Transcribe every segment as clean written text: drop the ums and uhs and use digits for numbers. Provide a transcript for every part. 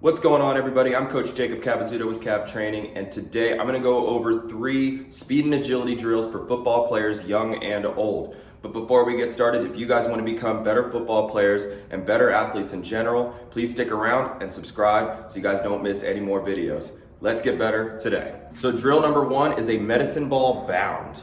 What's going on, everybody? I'm Coach Jacob Capizzuto with Cap Training, and today I'm going to go over 3 speed and agility drills for football players, young and old. But before we get started, if you guys want to become better football players and better athletes in general, please stick around and subscribe so you guys don't miss any more videos. Let's get better today. So drill number 1 is a medicine ball bound.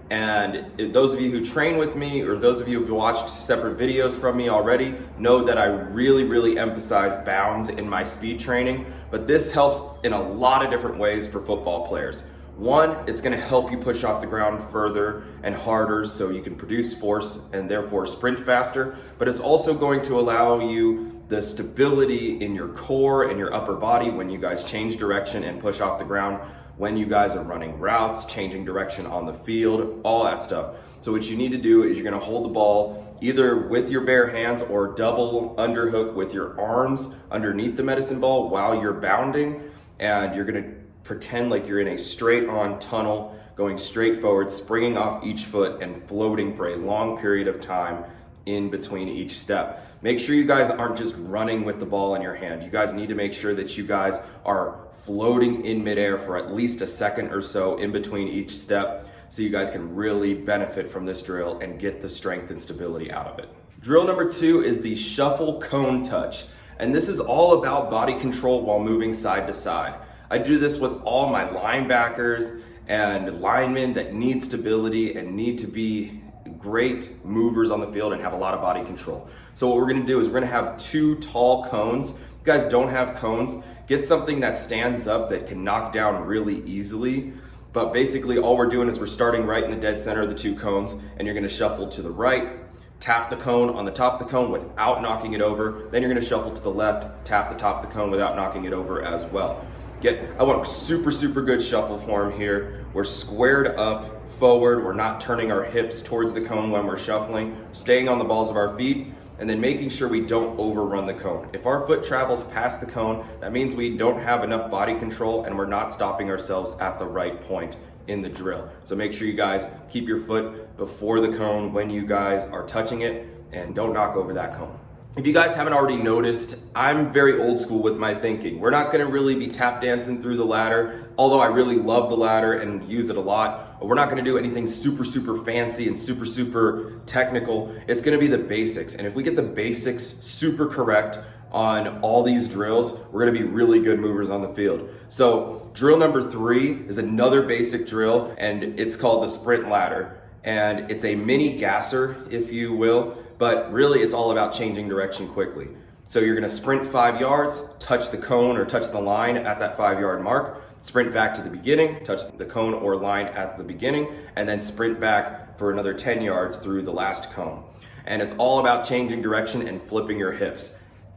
And those of you who train with me, or those of you who've watched separate videos from me already, know that I really emphasize bounds in my speed training, but this helps in a lot of different ways for football players. One, it's gonna help you push off the ground further and harder so you can produce force and therefore sprint faster, but it's also going to allow you the stability in your core and your upper body when you guys change direction and push off the ground, when you guys are running routes, changing direction on the field, all that stuff. So what you need to do is you're gonna hold the ball either with your bare hands or double underhook with your arms underneath the medicine ball while you're bounding, and you're gonna pretend like you're in a straight on tunnel, going straight forward, springing off each foot and floating for a long period of time in between each step. Make sure you guys aren't just running with the ball in your hand. You guys need to make sure that you guys are floating in midair for at least a second or so in between each step so you guys can really benefit from this drill and get the strength and stability out of it. Drill number 2 is the shuffle cone touch. And this is all about body control while moving side to side. I do this with all my linebackers and linemen that need stability and need to be great movers on the field and have a lot of body control. So what we're gonna do is we're gonna have 2 tall cones. If you guys don't have cones, get something that stands up that can knock down really easily. But basically all we're doing is we're starting right in the dead center of the 2 cones, and you're gonna shuffle to the right, tap the cone on the top of the cone without knocking it over. Then you're gonna shuffle to the left, tap the top of the cone without knocking it over as well. I want super good shuffle form here. We're squared up forward. We're not turning our hips towards the cone when we're shuffling, staying on the balls of our feet, and then making sure we don't overrun the cone. If our foot travels past the cone, that means we don't have enough body control and we're not stopping ourselves at the right point in the drill. So make sure you guys keep your foot before the cone when you guys are touching it, and don't knock over that cone. If you guys haven't already noticed, I'm very old school with my thinking. We're not gonna really be tap dancing through the ladder, although I really love the ladder and use it a lot. We're not gonna do anything super fancy and super technical. It's gonna be the basics. And if we get the basics super correct on all these drills, we're gonna be really good movers on the field. So drill number 3 is another basic drill, and it's called the sprint ladder. And it's a mini gasser, if you will, but really it's all about changing direction quickly. So you're gonna sprint 5 yards, touch the cone or touch the line at that 5-yard mark, sprint back to the beginning, touch the cone or line at the beginning, and then sprint back for another 10 yards through the last cone. And it's all about changing direction and flipping your hips.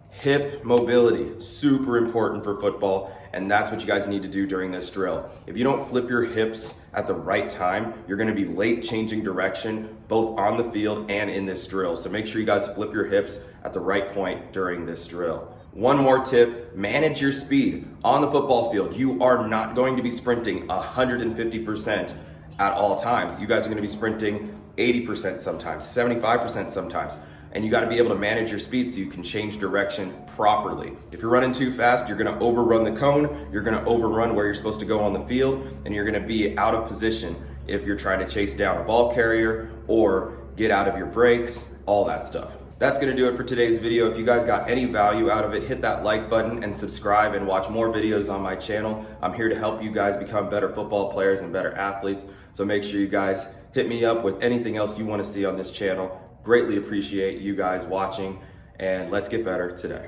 Hip mobility, super important for football, and that's what you guys need to do during this drill. If you don't flip your hips at the right time, you're gonna be late changing direction, both on the field and in this drill. So make sure you guys flip your hips at the right point during this drill. One more tip, manage your speed. On the football field, you are not going to be sprinting 150% at all times. You guys are gonna be sprinting 80% sometimes, 75% sometimes. And you gotta be able to manage your speed so you can change direction properly. If you're running too fast, you're gonna overrun the cone, you're gonna overrun where you're supposed to go on the field, and you're gonna be out of position if you're trying to chase down a ball carrier or get out of your brakes, all that stuff. That's gonna do it for today's video. If you guys got any value out of it, hit that like button and subscribe and watch more videos on my channel. I'm here to help you guys become better football players and better athletes. So make sure you guys hit me up with anything else you wanna see on this channel. Greatly appreciate you guys watching, and let's get better today.